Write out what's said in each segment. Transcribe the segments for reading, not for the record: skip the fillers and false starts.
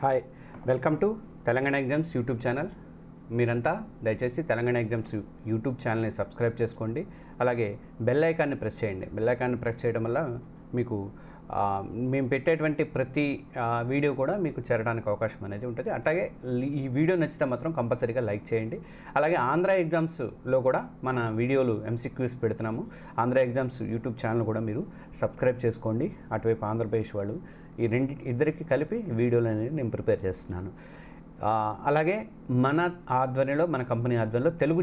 Hi, welcome to Telangana exams YouTube channel. మీరంతా దయచేసి Telangana exams YouTube ఛానల్ని సబ్స్క్రైబ్ చేసుకోండి. అలాగే బెల్ ఐకాన్ని ప్రెస్ చేయండి. బెల్ ఐకాన్ని ప్రెస్ చేయడం వల్ల మీకు మేము పెట్టేటువంటి ప్రతి వీడియో కూడా మీకు చేరడానికి అవకాశం అనేది ఉంటుంది. అట్లాగే ఈ వీడియో నచ్చితే మాత్రం కంపల్సరీగా లైక్ చేయండి. అలాగే ఆంధ్ర ఎగ్జామ్స్లో కూడా మన వీడియోలు ఎంసీక్యూస్ పెడుతున్నాము. ఆంధ్ర ఎగ్జామ్స్ యూట్యూబ్ ఛానల్ కూడా మీరు సబ్స్క్రైబ్ చేసుకోండి. అటువైపు ఆంధ్రప్రదేశ్ వాళ్ళు ఇద్దరికి కలిపి వీడియోలు అనేది నేను ప్రిపేర్ చేస్తున్నాను. అలాగే మన ఆధ్వర్యంలో, మన కంపెనీ ఆధ్వర్యంలో తెలుగు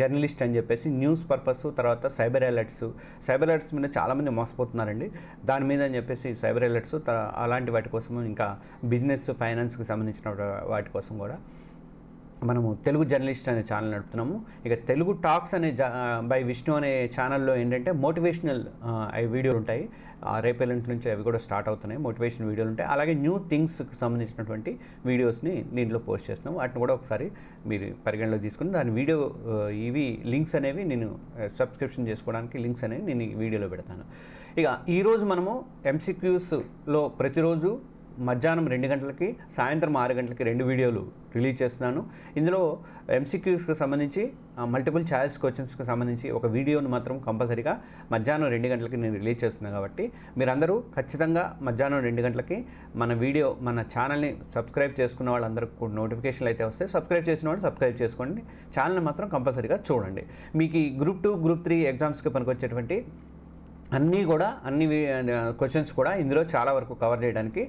జర్నలిస్ట్ అని చెప్పేసి న్యూస్ పర్పస్, తర్వాత సైబర్ అలర్ట్స్ మీద చాలామంది మోసపోతున్నారండి. దాని మీద అని చెప్పేసి సైబర్ అలర్ట్స్ అలాంటి వాటి కోసము, ఇంకా బిజినెస్ ఫైనాన్స్కి సంబంధించిన వాటి కోసం కూడా మనము తెలుగు జర్నలిస్ట్ అనే ఛానల్ నడుపుతున్నాము. ఇక తెలుగు టాక్స్ అనే బై విష్ణు అనే ఛానల్లో ఏంటంటే మోటివేషనల్ వీడియోలు ఉంటాయి. రేపేళ్ళ నుంచి అవి కూడా స్టార్ట్ అవుతున్నాయి. మోటివేషన్ వీడియోలు ఉంటాయి. అలాగే న్యూ థింగ్స్కి సంబంధించినటువంటి వీడియోస్ని దీంట్లో పోస్ట్ చేస్తున్నాము. వాటిని కూడా ఒకసారి మీరు పరిగణలో తీసుకుని దాని వీడియో ఇవి లింక్స్ అనేవి నేను సబ్స్క్రిప్షన్ చేసుకోవడానికి లింక్స్ అనేవి నేను ఈ వీడియోలో పెడతాను. ఇక ఈరోజు మనము ఎంసీక్యూస్లో ప్రతిరోజు మధ్యాహ్నం 2 గంటలకి, సాయంత్రం 6 గంటలకి 2 వీడియోలు రిలీజ్ చేస్తున్నాను. ఇందులో ఎంసీక్యూస్కి సంబంధించి మల్టిపుల్ చాయిస్ క్వశ్చన్స్కి సంబంధించి ఒక వీడియోను మాత్రం కంపల్సరీగా మధ్యాహ్నం 2 గంటలకి నేను రిలీజ్ చేస్తున్నాను. కాబట్టి మీరందరూ ఖచ్చితంగా మధ్యాహ్నం 2 గంటలకి మన ఛానల్ని సబ్స్క్రైబ్ చేసుకున్న వాళ్ళందరికీ నోటిఫికేషన్లు అయితే వస్తాయి. సబ్స్క్రైబ్ చేసిన వాళ్ళు సబ్స్క్రైబ్ చేసుకోండి. ఛానల్ని మాత్రం కంపల్సరీగా చూడండి. మీకు ఈ గ్రూప్ 2, గ్రూప్ 3 ఎగ్జామ్స్కి పనికొచ్చేటువంటి అన్నీ క్వశ్చన్స్ కూడా ఇందులో చాలా వరకు కవర్ చేయడానికి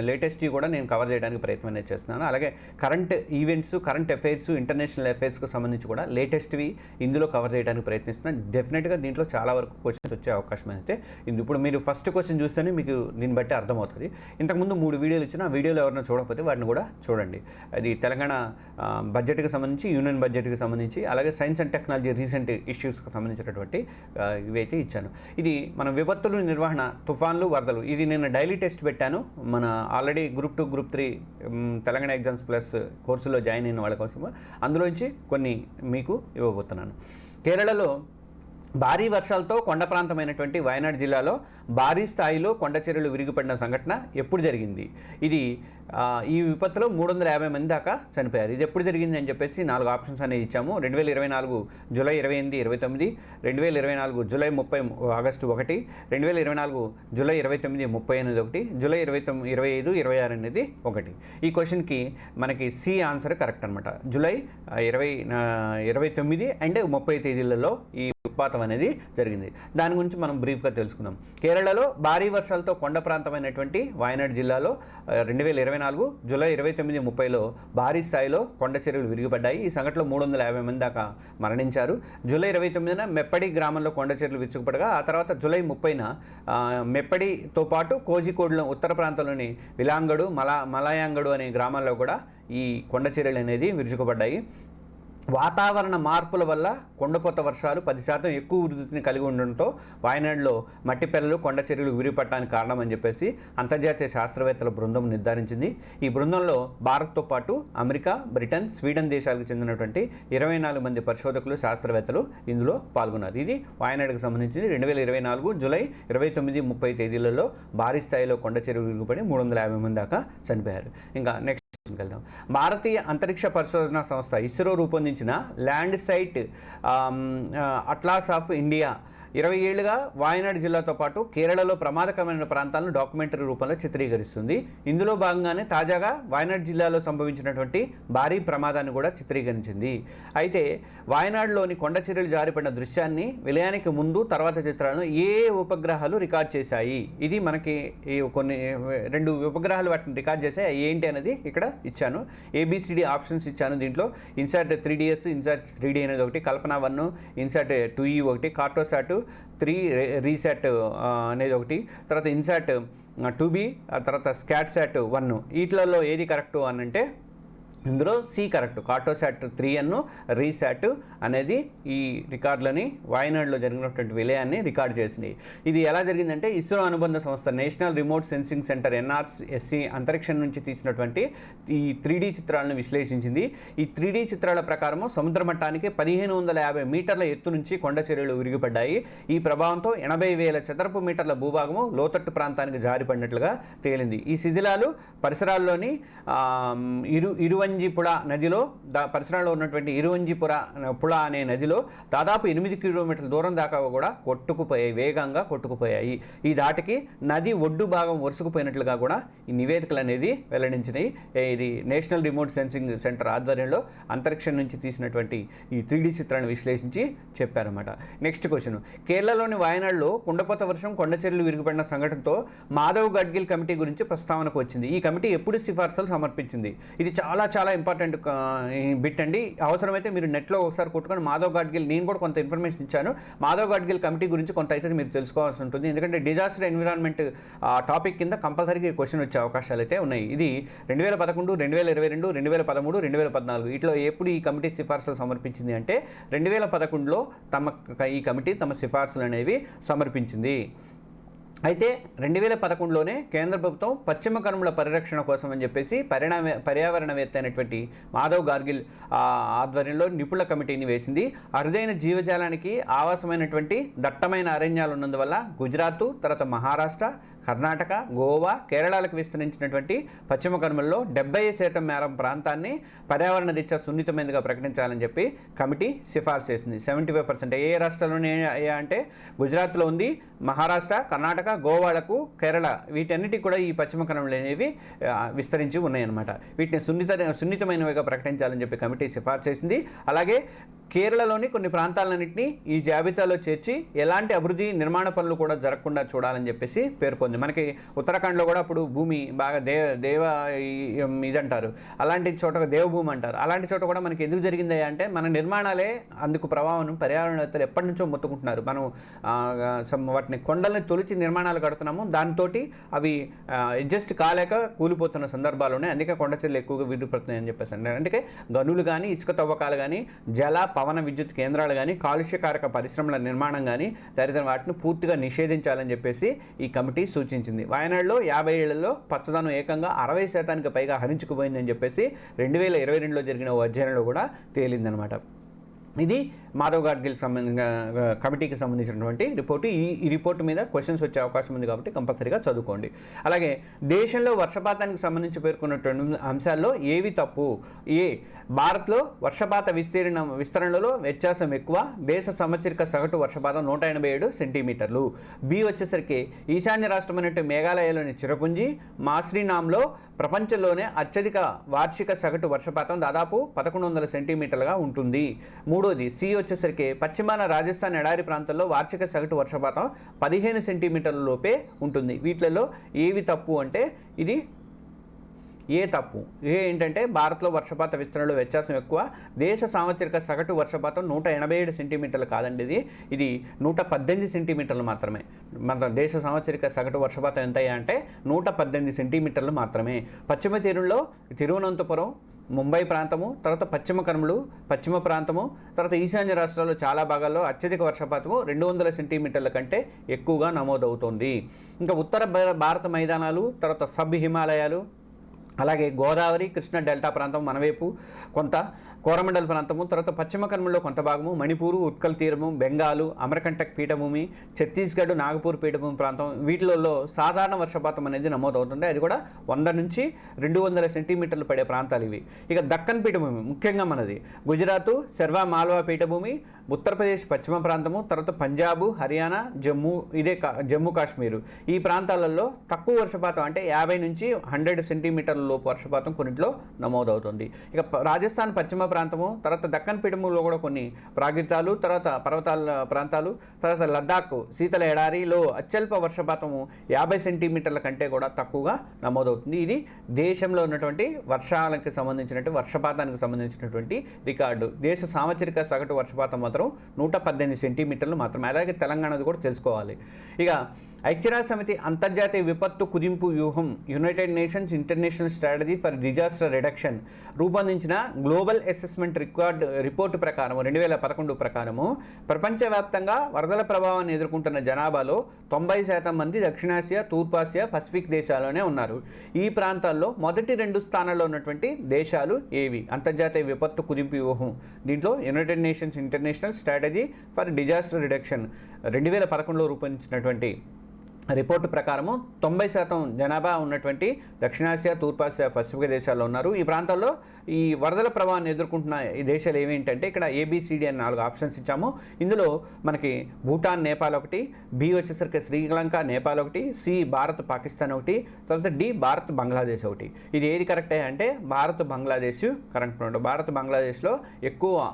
లేటెస్ట్ కూడా నేను కవర్ చేయడానికి ప్రయత్నం అనేది చేస్తున్నాను. అలాగే current events, current affairs, international అఫైర్స్కి సంబంధించి కూడా లేటెస్ట్వి ఇందులో కవర్ చేయడానికి ప్రయత్నిస్తున్నాను. డెఫినెట్గా దీంట్లో చాలా వరకు క్వశ్చన్స్ వచ్చే అవకాశం అయితే ఇప్పుడు మీరు ఫస్ట్ క్వశ్చన్ చూస్తేనే మీకు దీన్ని బట్టి అర్థమవుతుంది. ఇంతకుముందు 3 వీడియోలు ఇచ్చిన ఆ వీడియోలు ఎవరైనా చూడకపోతే వాటిని కూడా చూడండి. అది తెలంగాణ బడ్జెట్కి సంబంధించి, యూనియన్ బడ్జెట్కి సంబంధించి, అలాగే సైన్స్ అండ్ టెక్నాలజీ రీసెంట్ ఇష్యూస్కి సంబంధించినటువంటి ఇవైతే ఇచ్చాను. ఇది మన విపత్తుల నిర్వహణ, తుఫాన్లు, వరదలు, ఇది నేను డైలీ టెస్ట్ పెట్టాను. మన already group 2, group 3 Telangana exams plus కోర్సులో జాయిన్ అయిన వాళ్ళ కోసం అందులోంచి కొన్ని మీకు ఇవ్వబోతున్నాను. కేరళలో భారీ వర్షాలతో కొండ ప్రాంతమైనటువంటి వయనాడ్ జిల్లాలో భారీ స్థాయిలో కొండ చర్యలు విరిగిపడిన సంఘటన ఎప్పుడు జరిగింది? ఇది ఈ విపత్తులో 350 మంది దాకా చనిపోయారు. ఇది ఎప్పుడు జరిగింది అని చెప్పేసి 4 ఆప్షన్స్ అనేవి ఇచ్చాము. 2024 జూలై 28, 29, 2024 జూలై 30 ఆగస్టు 1, 2024 జూలై 29, 30 అనేది 1, జూలై 25, 26 అనేది 1. ఈ క్వశ్చన్కి మనకి సి ఆన్సర్ కరెక్ట్ అనమాట. జూలై 29 అండ్ 30 తేదీలలో ఈ ఉత్పాతం అనేది జరిగింది. దాని గురించి మనం బ్రీఫ్గా తెలుసుకుందాం. కేరళలో భారీ వర్షాలతో కొండ ప్రాంతమైనటువంటి వయనాడ్ జిల్లాలో 2024 జూలై 29, 30లో భారీ స్థాయిలో కొండ చర్యలు విరిగిపడ్డాయి. ఈ సంఘటనలో 350 మంది దాకా మరణించారు. జూలై 29న మెప్పడి గ్రామంలో కొండ చర్యలు విరుచుకుపడగా, ఆ తర్వాత జూలై 30న మెప్పడితో పాటు కోజికోడ్లో ఉత్తర ప్రాంతంలోని విలాంగడు, మలయాంగడు అనే గ్రామాల్లో కూడా ఈ కొండ చర్యలు అనేది విరుచుకుపడ్డాయి. వాతావరణ మార్పుల వల్ల కొండపోత వర్షాలు 10% ఎక్కువ ఉధృతిని కలిగి ఉండడంతో వాయనాడ్లో మట్టి పెల్లలు, కొండ చర్యలు విరిగిపడటానికి కారణం అని చెప్పేసి అంతర్జాతీయ శాస్త్రవేత్తల బృందం నిర్ధారించింది. ఈ బృందంలో భారత్తో పాటు అమెరికా, బ్రిటన్, స్వీడన్ దేశాలకు చెందినటువంటి 24 మంది పరిశోధకులు, శాస్త్రవేత్తలు ఇందులో పాల్గొన్నారు. ఇది వాయనాడ్కి సంబంధించింది. 2024 జూలై 29, 30 తేదీలలో భారీ స్థాయిలో కొండ చర్యలు విరిగిపడి 350 మంది దాకా చనిపోయారు. ఇంకా నెక్స్ట్ వెళ్దాం. భారతీయ అంతరిక్ష పరిశోధన సంస్థ ఇస్రో రూపొందించిన landslide atlas of India 20 ఏళ్లుగా వాయనాడ్ జిల్లాతో పాటు కేరళలో ప్రమాదకరమైన ప్రాంతాలను డాక్యుమెంటరీ రూపంలో చిత్రీకరిస్తుంది. ఇందులో భాగంగానే తాజాగా వాయనాడ్ జిల్లాలో సంభవించినటువంటి భారీ ప్రమాదాన్ని కూడా చిత్రీకరించింది. అయితే వాయనాడ్లోని కొండ చర్యలు జారిపడిన దృశ్యాన్ని విలయానికి ముందు, తర్వాత చిత్రాలను ఏ ఉపగ్రహాలు రికార్డ్ చేశాయి? ఇది మనకి 2 ఉపగ్రహాలు వాటిని రికార్డ్ చేశాయి. ఏంటి అనేది ఇక్కడ ఇచ్చాను. ABCD ఆప్షన్స్ ఇచ్చాను. దీంట్లో ఇన్సాట్ 3DS, ఇన్సాట్ 3D అనేది ఒకటి, కల్పన 1, ఇన్సాట్ 2E ఒకటి, కార్టోసాట్ 3 రీసాట్ అనేది ఒకటి, తర్వాత ఇన్సాట్ 2B, తర్వాత స్కాట్సాట్ 1. వీటిలలో ఏది కరెక్టు అని అంటే ఇందులో C correct. Cartosat 3N RISAT అనేది ఈ రికార్డులని వాయనాడులో జరిగినటువంటి విలయాన్ని రికార్డు చేసింది. ఇది ఎలా జరిగిందంటే ఇస్రో అనుబంధ సంస్థ national remote sensing centre NRSC అంతరిక్షం నుంచి తీసినటువంటి ఈ 3D చిత్రాలను విశ్లేషించింది. ఈ 3D చిత్రాల ప్రకారం సముద్ర మట్టానికి 1550 మీటర్ల ఎత్తు నుంచి కొండ చర్యలు విరిగిపడ్డాయి. ఈ ప్రభావంతో 80,000 చదరపు మీటర్ల భూభాగము లోతట్టు ప్రాంతానికి జారిపడినట్లుగా తేలింది. ఈ శిథిలాలు పరిసరాల్లోని ఇరువంజిపుళ నదిలో పరిసరాల్లో ఉన్నటువంటి ఇరువంజిపుళ అనే నదిలో దాదాపు 8 కిలోమీటర్ల దూరం దాకా కూడా వేగంగా కొట్టుకుపోయాయి. ఈ దాటికి నది ఒడ్డు భాగం వరుసకుపోయినట్లుగా కూడా ఈ నివేదికలు అనేది వెల్లడించినాయి. ఇది నేషనల్ రిమోట్ సెన్సింగ్ సెంటర్ ఆధ్వర్యంలో అంతరిక్షం నుంచి తీసినటువంటి ఈ 3D చిత్రాన్ని విశ్లేషించి చెప్పారన్నమాట. నెక్స్ట్ క్వశ్చన్, కేరళలోని వాయనాడులో కుండపోత వర్షం కొండ చర్యలు విరిగిపడిన సంఘటనతో మాధవ్ గడ్గిల్ కమిటీ గురించి ప్రస్తావనకు వచ్చింది. ఈ కమిటీ ఎప్పుడు సిఫార్సులు సమర్పించింది? ఇది చాలా చాలా ఇంపార్టెంట్ బిట్ అండి. అవసరమైతే మీరు నెట్లో ఒకసారి కొట్టుకొని మాధవ్ గాడ్గిల్, నేను కూడా కొంత ఇన్ఫర్మేషన్ ఇచ్చాను, మాధవ్ గాడ్గిల్ కమిటీ గురించి కొంత అయితే మీరు తెలుసుకోవాల్సి ఉంటుంది. ఎందుకంటే డిజాస్టర్ ఎన్విరాన్మెంట్ టాపిక్ కింద కంపల్సరీగా క్వశ్చన్ వచ్చే అవకాశాలు అయితే ఉన్నాయి. ఇది 2011, 2022, 2013, 2014 వీటిలో ఎప్పుడు ఈ కమిటీ సిఫార్సులు సమర్పించింది అంటే 2011లో ఈ కమిటీ తమ సిఫార్సులు అనేవి సమర్పించింది. అయితే 2011లోనే కేంద్ర ప్రభుత్వం పశ్చిమ కనుమల పరిరక్షణ కోసం అని చెప్పేసి పర్యావరణవేత్త అయినటువంటి మాధవ్ గాడ్గిల్ ఆధ్వర్యంలో నిపుణుల కమిటీని వేసింది. అరుదైన జీవజాలానికి ఆవాసమైనటువంటి దట్టమైన అరణ్యాలు ఉన్నందువల్ల గుజరాత్, తర్వాత మహారాష్ట్ర, కర్ణాటక, గోవా, కేరళలకు విస్తరించినటువంటి పశ్చిమ కనుమల్లో 70% మేర ప్రాంతాన్ని పర్యావరణ రీత్యా సున్నితమైనదిగా ప్రకటించాలని చెప్పి కమిటీ సిఫార్సు చేసింది. 75% ఏ రాష్ట్రాల్లోనే అంటే గుజరాత్లో ఉంది, మహారాష్ట్ర, కర్ణాటక, గోవాలకు, కేరళ వీటన్నిటికి కూడా ఈ పశ్చిమ కనుమలు అనేవి విస్తరించి ఉన్నాయన్నమాట. వీటిని సున్నితమైనవిగా ప్రకటించాలని చెప్పి కమిటీ సిఫార్సు చేసింది. అలాగే కేరళలోని కొన్ని ప్రాంతాలన్నింటినీ ఈ జాబితాలో చేర్చి ఎలాంటి అభివృద్ధి నిర్మాణ పనులు కూడా జరగకుండా చూడాలని చెప్పేసి పేర్కొంది. మనకి ఉత్తరాఖండ్లో కూడా అప్పుడు భూమి బాగా దేవ ఇదంటారు, అలాంటి చోట దేవభూమి అంటారు. అలాంటి చోట కూడా మనకి ఎందుకు జరిగింది అంటే మన నిర్మాణాలే అందుకు ప్రభావం పర్యావరణవేత్తలు ఎప్పటి నుంచో మొత్తుకుంటున్నారు. మనం వాటిని కొండల్ని తొలిచి నిర్మాణాలు కడుతున్నాము, దాంతో అవి అడ్జస్ట్ కాలేక కూలిపోతున్న సందర్భాలు ఉన్నాయి. అందుకే కొండ చర్యలు ఎక్కువగా విడిపడుతున్నాయి అని చెప్పేసి అంటే అందుకే గనులు కానీ, ఇసుక తవ్వకాలు కానీ, జల పవన విద్యుత్ కేంద్రాలు కానీ, కాలుష్యకారక పరిశ్రమల నిర్మాణం కానీ తదితర వాటిని పూర్తిగా నిషేధించాలని చెప్పేసి ఈ కమిటీ సూచించింది. వాయనాడులో 50 ఏళ్లలో పచ్చదనం ఏకంగా 60% పైగా హరించుకుపోయిందని చెప్పేసి 2022లో జరిగిన ఓ అధ్యయనంలో కూడా తేలిందనమాట. ఇది మాధవ్ గాడ్గిల్ కమిటీకి సంబంధించినటువంటి రిపోర్టు. ఈ రిపోర్టు మీద క్వశ్చన్స్ వచ్చే అవకాశం ఉంది కాబట్టి కంపల్సరీగా చదువుకోండి. అలాగే దేశంలో వర్షపాతానికి సంబంధించి పేర్కొన్నటువంటి అంశాల్లో ఏవి తప్పు? భారత్లో వర్షపాత విస్తరణలో వ్యత్యాసం ఎక్కువ, దేశ సంవత్సరిక సగటు వర్షపాతం 187 సెంటీమీటర్లు. బి వచ్చేసరికి ఈశాన్య రాష్ట్రమైనటువంటి మేఘాలయలోని చిరపుంజి మాస్రీనామ్లో ప్రపంచంలోనే అత్యధిక వార్షిక సగటు వర్షపాతం దాదాపు 1100 సెంటీమీటర్లుగా ఉంటుంది. మూడోది సి వచ్చేసరికి పశ్చిమాన రాజస్థాన్ ఎడారి ప్రాంతాల్లో వార్షిక సగటు వర్షపాతం 15 సెంటీమీటర్ల లోపే ఉంటుంది. వీటిలలో ఏవి తప్పు అంటే ఇది ఏ తప్పు. ఏంటంటే భారత్లో వర్షపాత విస్తరణలో వ్యత్యాసం ఎక్కువ, దేశ సాంవత్సరిక సగటు వర్షపాతం 187 సెంటీమీటర్లు కాదండి, ఇది 118 సెంటీమీటర్లు మాత్రమే. మన దేశ సాంవత్సరిక సగటు వర్షపాతం ఎంత అంటే 118 సెంటీమీటర్లు మాత్రమే. పశ్చిమ తీరంలో తిరువనంతపురం, ముంబై ప్రాంతము, తర్వాత పశ్చిమ కనుమలు, పశ్చిమ ప్రాంతము, తర్వాత ఈశాన్య రాష్ట్రాల్లో చాలా భాగాల్లో అత్యధిక వర్షపాతము 200 సెంటీమీటర్ల కంటే ఎక్కువగా నమోదవుతోంది. ఇంకా ఉత్తర భారత మైదానాలు, తర్వాత సబ్ హిమాలయాలు, అలాగే గోదావరి, కృష్ణ డెల్టా ప్రాంతం మనవైపు కొంత, కోరమండల్ ప్రాంతము, తర్వాత పశ్చిమ కనుమల్లో కొంత భాగము, మణిపూరు, ఉత్కల్ తీరము, బెంగాలు, అమరకంటక్ పీఠభూమి, ఛత్తీస్గఢ్, నాగపూర్ పీఠభూమి ప్రాంతం వీటిలో సాధారణ వర్షపాతం అనేది నమోదవుతుంది. అది కూడా 100 నుంచి 200 సెంటీమీటర్లు పడే ప్రాంతాలు ఇవి. ఇక దక్కన్ పీఠభూమి ముఖ్యంగా మనది గుజరాత్, సర్వా మాల్వా పీఠభూమి, ఉత్తరప్రదేశ్ పశ్చిమ ప్రాంతము, తర్వాత పంజాబ్, హర్యానా, జమ్మూ కాశ్మీరు ఈ ప్రాంతాలలో తక్కువ వర్షపాతం అంటే 50 నుంచి 100 సెంటీమీటర్ల లోపు వర్షపాతం కొన్నింటిలో నమోదవుతుంది. ఇక రాజస్థాన్ పశ్చిమ ప్రాంతము, తర్వాత దక్కన్ పీఠభూమిలో కూడా కొన్ని ప్రాంతాలు, తర్వాత పర్వతాల ప్రాంతాలు, తర్వాత లద్దాఖ్ శీతల ఎడారిలో అత్యల్ప వర్షపాతము 50 సెంటీమీటర్ల కంటే కూడా తక్కువగా నమోదవుతుంది. ఇది దేశంలో ఉన్నటువంటి వర్షాలకు సంబంధించినటువంటి వర్షపాతానికి సంబంధించినటువంటి రికార్డు. దేశ సాంవత్సరిక సగటు వర్షపాతం మాత్రం 118 సెంటీమీటర్లు మాత్రమే. అలాగే తెలంగాణది కూడా తెలుసుకోవాలి. ఇక ఐక్యరాజ్య సమితి అంతర్జాతీయ విపత్తు కుదింపు వ్యూహం United Nations International Strategy for Disaster reduction రూపొందించిన గ్లోబల్ అసెస్మెంట్ రిపోర్టు ప్రకారం 2011 ప్రకారము ప్రపంచవ్యాప్తంగా వరదల ప్రభావాన్ని ఎదుర్కొంటున్న జనాభాలో 90% మంది దక్షిణాసియా, తూర్పాసియా, పసిఫిక్ దేశాల్లోనే ఉన్నారు. ఈ ప్రాంతాల్లో మొదటి 2 స్థానాల్లో ఉన్నటువంటి దేశాలు ఏవి? అంతర్జాతీయ విపత్తు కుదింపు వ్యూహం, దీంట్లో United Nations International Strategy for Disaster Reduction 2011లో రూపొందించినటువంటి రిపోర్టు ప్రకారము 90% జనాభా ఉన్నటువంటి దక్షిణాసియా, తూర్పాసియా, పసిఫిక్ దేశాల్లో ఉన్నారు. ఈ ప్రాంతాల్లో ఈ వరదల ప్రభావాన్ని ఎదుర్కొంటున్న ఈ దేశాలు ఏమేంటంటే ఇక్కడ ABCD అని 4 ఆప్షన్స్ ఇచ్చాము. ఇందులో మనకి భూటాన్, నేపాల్ ఒకటి, B వచ్చేసరికి శ్రీలంక, నేపాల్ ఒకటి, C భారత్, పాకిస్తాన్ ఒకటి, తర్వాత D భారత్, బంగ్లాదేశ్ ఒకటి. ఇది ఏది కరెక్టే అంటే భారత్, బంగ్లాదేశ్ కరెక్ట్ ఉంటుంది. భారత్, బంగ్లాదేశ్లో ఎక్కువ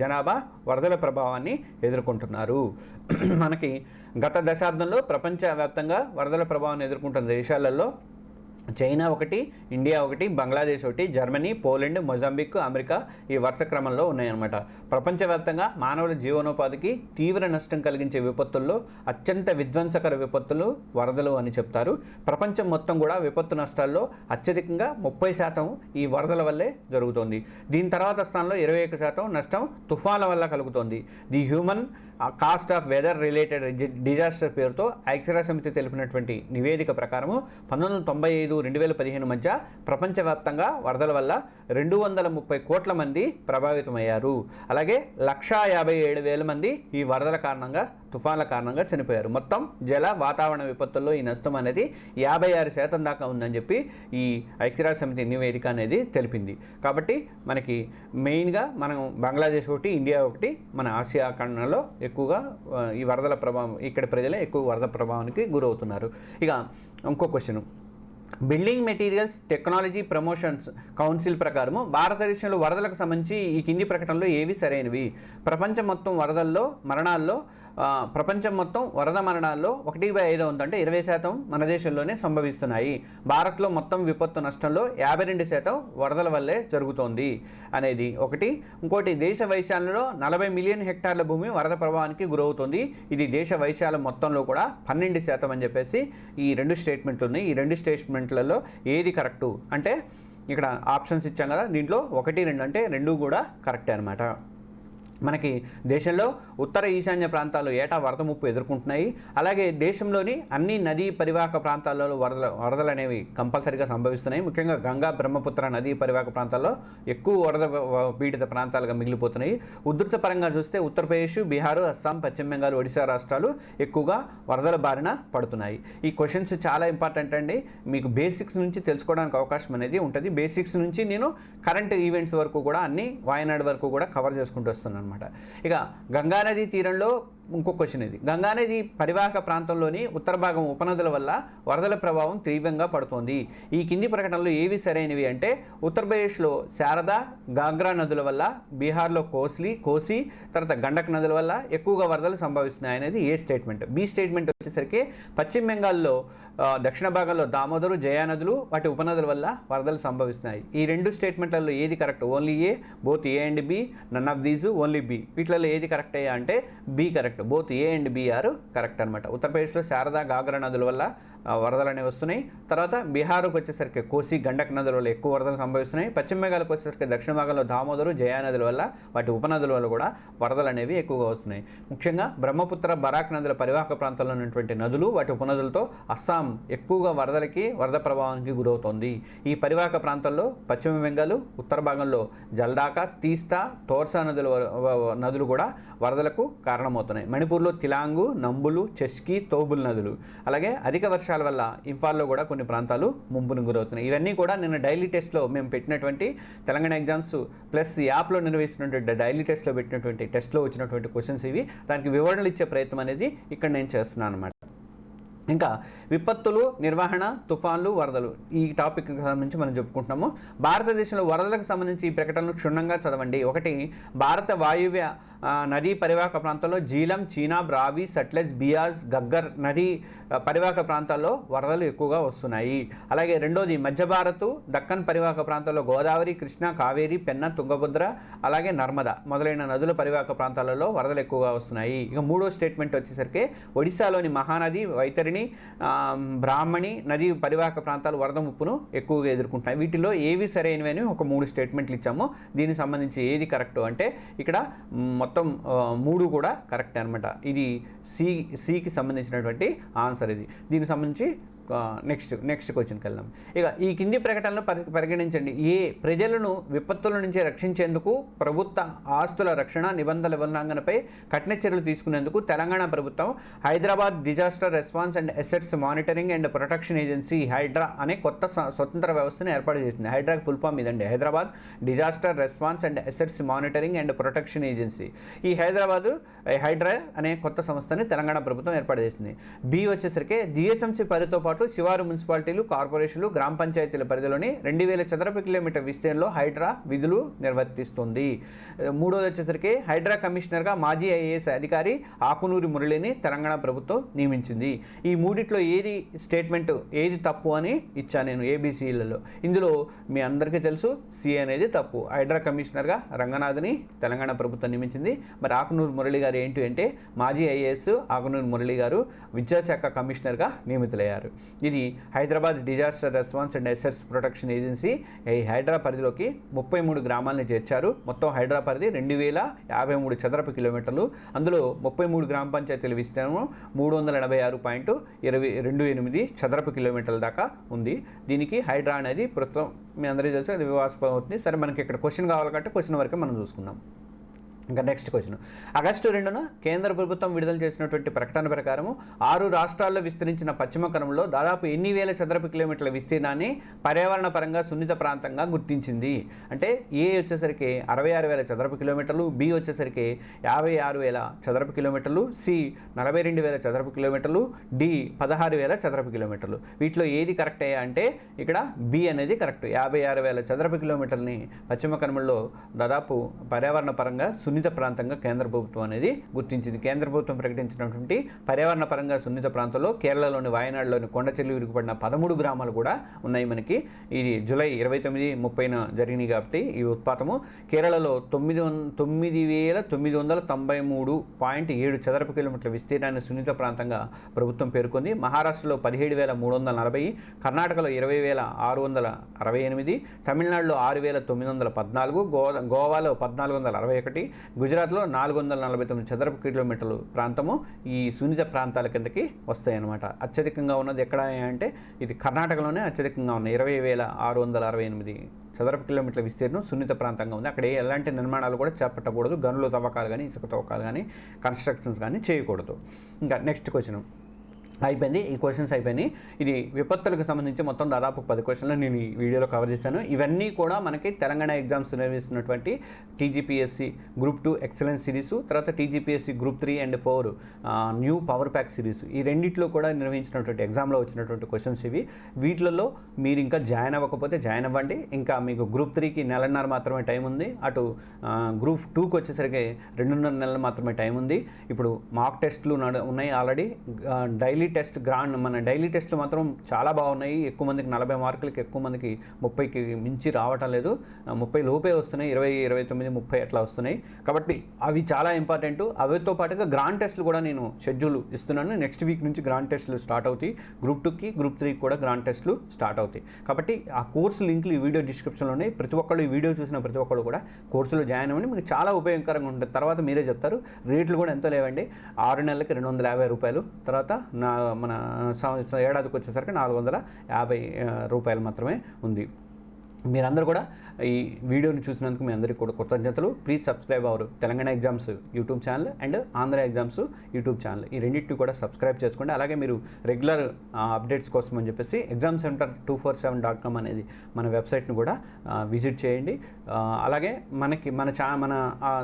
జనాభా వరదల ప్రభావాన్ని ఎదుర్కొంటున్నారు. మనకి గత దశాబ్దంలో ప్రపంచవ్యాప్తంగా వరదల ప్రభావాన్ని ఎదుర్కొంటున్న దేశాలలో చైనా ఒకటి, ఇండియా ఒకటి, బంగ్లాదేశ్ ఒకటి, జర్మనీ, పోలాండ్, మొజాంబిక్, అమెరికా ఈ వరుస క్రమంలో ఉన్నాయన్నమాట. ప్రపంచవ్యాప్తంగా మానవుల జీవనోపాధికి తీవ్ర నష్టం కలిగించే విపత్తుల్లో అత్యంత విధ్వంసకర విపత్తులు వరదలు అని చెప్తారు. ప్రపంచం మొత్తం కూడా విపత్తు నష్టాల్లో అత్యధికంగా 30% ఈ వరదల వల్లే జరుగుతోంది. దీని తర్వాత స్థానంలో 21% నష్టం తుఫాన్ల వల్ల కలుగుతోంది. The human cost of weather related disaster పేరుతో ఐక్యరాజ్య సమితి తెలిపినటువంటి నివేదిక ప్రకారము 1995-2015 మధ్య ప్రపంచవ్యాప్తంగా వరదల వల్ల 230 కోట్ల మంది ప్రభావితమయ్యారు. అలాగే 157,000 మంది ఈ వరదల కారణంగా, తుఫాన్ల కారణంగా చనిపోయారు. మొత్తం జల వాతావరణ విపత్తుల్లో ఈ నష్టం అనేది 56% దాకా ఉందని చెప్పి ఈ ఐక్యరాజ్య సమితి నివేదిక అనేది తెలిపింది. కాబట్టి మనకి మెయిన్గా మనం బంగ్లాదేశ్ ఒకటి, ఇండియా ఒకటి, మన ఆసియా ఖండంలో ఎక్కువగా ఈ వరదల ప్రభావం, ఇక్కడ ప్రజలే ఎక్కువ వరద ప్రభావానికి గురవుతున్నారు. ఇక ఇంకో question, building materials technology promotions council ప్రకారము భారతదేశంలో వరదలకు సంబంధించి ఈ కింది ప్రకటనలో ఏవి సరైనవి? ప్రపంచం మొత్తం వరద మరణాల్లో 1/5 ఉందంటే 20% మన దేశంలోనే సంభవిస్తున్నాయి. భారత్లో మొత్తం విపత్తు నష్టంలో 52% వరదల వల్లే జరుగుతోంది అనేది ఒకటి. ఇంకోటి, దేశ వైశాల్యంలో 40 మిలియన్ హెక్టార్ల భూమి వరద ప్రభావానికి గురవుతుంది. ఇది దేశ వైశాల్యం మొత్తంలో కూడా 12% అని చెప్పేసి ఈ 2 స్టేట్మెంట్లు ఉన్నాయి. ఈ 2 స్టేట్మెంట్లలో ఏది కరెక్టు అంటే ఇక్కడ ఆప్షన్స్ ఇచ్చాం కదా, దీంట్లో 1, 2 అంటే 2 కూడా కరెక్టే అనమాట. మనకి దేశంలో ఉత్తర ఈశాన్య ప్రాంతాలు ఏటా వరద ముప్పు ఎదుర్కొంటున్నాయి. అలాగే దేశంలోని అన్ని నదీ పరివాహక ప్రాంతాలలో వరదలు అనేవి కంపల్సరీగా సంభవిస్తున్నాయి. ముఖ్యంగా గంగా, బ్రహ్మపుత్ర నదీ పరివాహక ప్రాంతాల్లో ఎక్కువ వరద పీడిత ప్రాంతాలుగా మిగిలిపోతున్నాయి. ఉధృత పరంగా చూస్తే ఉత్తరప్రదేశ్, బీహార్, అస్సాం, పశ్చిమ బెంగాల్, ఒడిశా రాష్ట్రాలు ఎక్కువగా వరదల బారిన పడుతున్నాయి. ఈ క్వశ్చన్స్ చాలా ఇంపార్టెంట్ అండి. మీకు బేసిక్స్ నుంచి తెలుసుకోవడానికి అవకాశం అనేది ఉంటుంది. బేసిక్స్ నుంచి నేను కరెంట్ ఈవెంట్స్ వరకు కూడా అన్ని వాయనాడు వరకు కూడా కవర్ చేసుకుంటూ వస్తున్నాను అనమాట. ఇక గంగానదీ తీరంలో ఇంకో క్వశ్చన్ ఇది. గంగానది పరివాహక ప్రాంతంలోని ఉత్తర భాగం ఉపనదుల వల్ల వరదల ప్రభావం తీవ్రంగా పడుతోంది. ఈ కింది ప్రకటనలు ఏవి సరైనవి అంటే ఉత్తరప్రదేశ్లో శారదా, గాగ్రా నదుల వల్ల, బీహార్లో కోసి, తర్వాత గండక్ నదుల వల్ల ఎక్కువగా వరదలు సంభవిస్తున్నాయి అనేది ఏ స్టేట్మెంట్. బి స్టేట్మెంట్ వచ్చేసరికి పశ్చిమ బెంగాల్లో దక్షిణ భాగంలో దామోదరు, జయా నదులు, వాటి ఉపనదుల వల్ల వరదలు సంభవిస్తున్నాయి. ఈ 2 స్టేట్మెంట్లలో ఏది correct? Only A, both A and B, none of these, only B. వీటిలో ఏది కరెక్ట్ అయ్యా అంటే B correct. Both A and B are correct అనమాట. ఉత్తరప్రదేశ్లో శారదా, గాగ్రా నదుల వల్ల వరదలు అనేవి వస్తున్నాయి. తర్వాత బీహార్కి వచ్చేసరికి కోసి, గండక్ నదుల వల్ల ఎక్కువ వరదలు సంభవిస్తున్నాయి. పశ్చిమ బెంగాల్కి వచ్చేసరికి దక్షిణ భాగంలో దామోదరు, జయా నదుల వల్ల, వాటి ఉపనదుల వల్ల కూడా వరదలు అనేవి ఎక్కువగా వస్తున్నాయి. ముఖ్యంగా బ్రహ్మపుత్ర, బరాక్ నదుల పరివాహక ప్రాంతాల్లో ఉన్నటువంటి నదులు, వాటి ఉపనదులతో అస్సాం ఎక్కువగా వరద ప్రభావానికి గురవుతోంది. ఈ పరివాహక ప్రాంతాల్లో పశ్చిమ బెంగాల్, ఉత్తర భాగంలో జల్దాకా, తీస్తా, తోర్సా నదులు కూడా వరదలకు కారణమవుతున్నాయి. మణిపూర్లో తిలాంగు, నంబులు, చెస్కి, తోబుల్ నదులు. అలాగే అధిక వర్షాల వల్ల ఇంఫాల్లో కూడా కొన్ని ప్రాంతాలు ముంపును గురవుతున్నాయి. ఇవన్నీ కూడా నిన్న డైలీ టెస్ట్లో మేము పెట్టినటువంటి తెలంగాణ ఎగ్జామ్స్ ప్లస్ యాప్లో నిర్వహిస్తున్నటువంటి డైలీ టెస్ట్లో పెట్టినటువంటి టెస్ట్లో వచ్చినటువంటి క్వశ్చన్స్ ఇవి. దానికి వివరణలు ఇచ్చే ప్రయత్నం అనేది ఇక్కడ నేను చేస్తున్నాను అన్నమాట. ఇంకా విపత్తులు, నిర్వహణ, తుఫాన్లు, వరదలు ఈ టాపిక్ సంబంధించి మనం చెప్పుకుంటున్నాము. భారతదేశంలో వరదలకు సంబంధించి ఈ ప్రకటనలు క్షుణ్ణంగా చదవండి. ఒకటి, భారత వాయువ్య నదీ పరివాహక ప్రాంతాల్లో జీలం, చీనాబ్, రావి, సట్లెజ్, బియాస్, గగ్గర్ నదీ పరివాహక ప్రాంతాల్లో వరదలు ఎక్కువగా వస్తున్నాయి. అలాగే రెండోది మధ్య భారత్, దక్కన్ పరివాహక ప్రాంతాల్లో గోదావరి, కృష్ణ, కావేరి, పెన్న, తుంగభద్ర, అలాగే నర్మద మొదలైన నదుల పరివాహక ప్రాంతాలలో వరదలు ఎక్కువగా వస్తున్నాయి. ఇక మూడో స్టేట్మెంట్ వచ్చేసరికి ఒడిశాలోని మహానది, వైతరిణి, బ్రాహ్మణి నదీ పరివాహక ప్రాంతాలు వరద ముప్పును ఎక్కువగా ఎదుర్కొంటున్నాయి. వీటిలో ఏవి సరైనవి అని ఒక 3 స్టేట్మెంట్లు ఇచ్చాము. దీనికి సంబంధించి ఏది కరెక్ట్ అంటే ఇక్కడ మొత్తం 3 కూడా కరెక్ట్ అనమాట. ఇది సికి సంబంధించినటువంటి ఆన్సర్ ఇది. దీనికి సంబంధించి నెక్స్ట్ క్వశ్చన్కి వెళ్దాం. ఇక ఈ కింది ప్రకటనలు పరిగణించండి. ప్రజలను విపత్తుల నుంచి రక్షించేందుకు ప్రభుత్వ ఆస్తుల రక్షణ నిబంధనల ఉల్లంఘనపై కఠిన చర్యలు తీసుకునేందుకు తెలంగాణ ప్రభుత్వం Hyderabad disaster response and assets monitoring and protection agency HYDRAA అనే కొత్త స్వతంత్ర వ్యవస్థను ఏర్పాటు చేసింది. హైడ్రా ఫుల్ ఫామ్ ఇదండి, Hyderabad disaster response and assets monitoring and protection agency. ఈ హైడ్రా అనే కొత్త సంస్థని తెలంగాణ ప్రభుత్వం ఏర్పాటు చేసింది. బి వచ్చేసరికి జిహెచ్ఎంసీ పరిధితో పాటు శివారు మున్సిపాలిటీలు, కార్పొరేషన్లు, గ్రామ పంచాయతీల పరిధిలోని 2000 చదరపు కిలోమీటర్ విస్తీర్ణంలో హైడ్రా విధులు నిర్వర్తిస్తుంది. మూడోది వచ్చేసరికి హైడ్రా కమిషనర్గా మాజీ ఐఏఎస్ అధికారి ఆకునూరి మురళిని తెలంగాణ ప్రభుత్వం నియమించింది. ఈ మూడిట్లో ఏది స్టేట్మెంట్ ఏది తప్పు అని ఇచ్చాను నేను ఏబిసిలలో. ఇందులో మీ అందరికీ తెలుసు సి అనేది తప్పు. హైడ్రా కమిషనర్గా రంగనాథ్ని తెలంగాణ ప్రభుత్వం నియమించింది. మరి ఆకునూరి మురళి గారు ఏంటి అంటే మాజీ ఐఏఎస్ ఆకునూరి మురళి గారు విద్యాశాఖ కమిషనర్గా నియమితులయ్యారు. ఇది Hyderabad disaster response and assets protection agency ఈ హైడ్రా పరిధిలోకి 33 గ్రామాలను చేర్చారు. మొత్తం హైడ్రా పరిధి 2053 చదరపు కిలోమీటర్లు. అందులో 33 గ్రామ పంచాయతీల విస్తీర్ణం 376.28 చదరపు కిలోమీటర్ల దాకా ఉంది. దీనికి హైడ్రా అనేది ప్రస్తుతం మీ అందరికీ తెలుసు అది వివాదాస్పదం అవుతుంది. సరే, మనకి ఇక్కడ క్వశ్చన్ కావాలంటే క్వశ్చన్ వరకే మనం చూసుకుందాం. ఇంకా నెక్స్ట్ క్వశ్చన్. ఆగస్టు 2న కేంద్ర ప్రభుత్వం విడుదల చేసినటువంటి ప్రకటన ప్రకారం 6 రాష్ట్రాల్లో విస్తరించిన పశ్చిమ కనుమలో దాదాపు ఎన్ని వేల చదరపు కిలోమీటర్ల విస్తీర్ణాన్ని పర్యావరణ పరంగా సున్నిత ప్రాంతంగా గుర్తించింది అంటే ఏ వచ్చేసరికి 66,000 చదరపు కిలోమీటర్లు, బి వచ్చేసరికి 56,000 చదరపు కిలోమీటర్లు, సి 42,000 చదరపు కిలోమీటర్లు, డి 16,000 చదరపు కిలోమీటర్లు. వీటిలో ఏది కరెక్ట్ అయ్యా అంటే ఇక్కడ బి అనేది కరెక్ట్. 56,000 చదరపు కిలోమీటర్లని పశ్చిమ కనుమల్లో దాదాపు పర్యావరణ పరంగా సున్నిత ప్రాంతంగా కేంద్ర ప్రభుత్వం అనేది గుర్తించింది. కేంద్ర ప్రభుత్వం ప్రకటించినటువంటి పర్యావరణ పరంగా సున్నిత ప్రాంతంలో కేరళలోని వాయనాడులోని కొండ చెల్లి విరిగిపడిన 13 గ్రామాలు కూడా ఉన్నాయి మనకి. ఇది జూలై 29, 30న జరిగినాయి కాబట్టి ఈ ఉత్పాతము కేరళలో 9,993.7 చదరపు కిలోమీటర్ల విస్తీర్ణాన్ని సున్నిత ప్రాంతంగా ప్రభుత్వం పేర్కొంది. మహారాష్ట్రలో 17,340, కర్ణాటకలో 20,668, తమిళనాడులో 6,914, గోవాలో 1,461, గుజరాత్లో 449 చదరపు కిలోమీటర్లు ప్రాంతము ఈ సున్నిత ప్రాంతాల కిందకి వస్తాయి అన్నమాట. అత్యధికంగా ఉన్నది ఎక్కడ అంటే ఇది కర్ణాటకలోనే అత్యధికంగా ఉన్నాయి. 20,668 చదరపు కిలోమీటర్ల విస్తీర్ణం సున్నిత ప్రాంతంగా ఉంది. అక్కడ ఎలాంటి నిర్మాణాలు కూడా చేపట్టకూడదు. గనుల తవ్వకాలు కానీ ఇసుక తవ్వకాలు కానీ కన్స్ట్రక్షన్స్ కానీ చేయకూడదు. ఇంకా నెక్స్ట్ క్వశ్చన్ అయిపోయింది. ఈ క్వశ్చన్స్ అయిపోయినాయి. ఇది విపత్తులకు సంబంధించి మొత్తం దాదాపు 10 క్వశ్చన్లు నేను ఈ వీడియోలో కవర్ చేశాను. ఇవన్నీ కూడా మనకి తెలంగాణ ఎగ్జామ్స్ నిర్వహిస్తున్నటువంటి టీజీపీఎస్సీ గ్రూప్ 2 ఎక్సలెన్స్ సిరీసు, తర్వాత TGPSC group 3 and 4 new power pack series, ఈ రెండిట్లో కూడా నిర్వహించినటువంటి ఎగ్జామ్లో వచ్చినటువంటి క్వశ్చన్స్ ఇవి. వీటిలలో మీరు ఇంకా జాయిన్ అవ్వకపోతే జాయిన్ అవ్వండి. ఇంకా మీకు గ్రూప్ 3కి నెలన్నర మాత్రమే టైం ఉంది. అటు గ్రూప్ 2కి వచ్చేసరికి 2.5 నెలలు మాత్రమే టైం ఉంది. ఇప్పుడు మాక్ టెస్ట్లు ఉన్నాయి ఆల్రెడీ. మన డైలీ టెస్ట్లు మాత్రం చాలా బాగున్నాయి. ఎక్కువ మందికి 40 మార్కులకి, ఎక్కువ మందికి 30కి మించి రావటం లేదు. 30 లోపే వస్తున్నాయి, 20, 29, 30 అట్లా వస్తున్నాయి. కాబట్టి అవి చాలా ఇంపార్టెంట్. అవితో పాటుగా గ్రాండ్ టెస్ట్లు కూడా నేను షెడ్యూల్ ఇస్తున్నాను. నెక్స్ట్ వీక్ నుంచి గ్రాండ్ టెస్ట్లు స్టార్ట్ అవుతాయి. గ్రూప్ 2కి గ్రూప్ 3కి కూడా గ్రాండ్ టెస్ట్లు స్టార్ట్ అవుతాయి. కాబట్టి ఆ కోర్సు లింకులు ఈ వీడియో డిస్క్రిప్షన్లో ఉన్నాయి. ప్రతి ఒక్కళ్ళు ఈ వీడియో చూసిన ప్రతి ఒక్కళ్ళు కూడా కోర్సులో జాయిన్ అవ్వండి. మీకు చాలా ఉపయోగకరంగా ఉంటుంది. తర్వాత మీరే చెప్తారు. రేట్లు కూడా ఎంతో లేవండి. 6 నెలలకి 250 రూపాయలు, తర్వాత మన ఏడాదికి వచ్చేసరికి 450 రూపాయలు మాత్రమే ఉంది. మీరందరూ కూడా ఈ వీడియోని చూసినందుకు మీ అందరికీ కూడా కృతజ్ఞతలు. Please subscribe our Telangana exams YouTube channel and Andhra exams YouTube channel. ఈ రెండింటిని కూడా సబ్స్క్రైబ్ చేసుకోండి. అలాగే మీరు రెగ్యులర్ అప్డేట్స్ కోసం అని చెప్పేసి examcenter247.com అనేది మన వెబ్సైట్ని కూడా విజిట్ చేయండి. అలాగే మన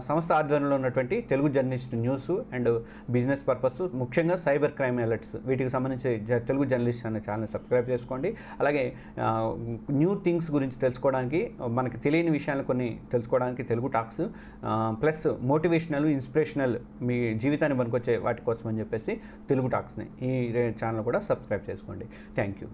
సంస్థ ఆధ్వర్యంలో ఉన్నటువంటి Telugu journalist news and business purpose, ముఖ్యంగా సైబర్ క్రైమ్ అలర్ట్స్, వీటికి సంబంధించి తెలుగు జర్నలిస్ట్ అనే ఛానల్ సబ్స్క్రైబ్ చేసుకోండి. అలాగే న్యూ థింగ్స్ గురించి తెలుసుకోవడానికి, మనకి తెలియని విషయాలు కొన్ని తెలుసుకోవడానికి Telugu talks, plus motivational, inspirational మీ జీవితాన్ని పనికొచ్చే వాటి కోసం అని చెప్పేసి తెలుగు టాక్స్ని ఈ ఛానల్ కూడా సబ్స్క్రైబ్ చేసుకోండి. Thank you.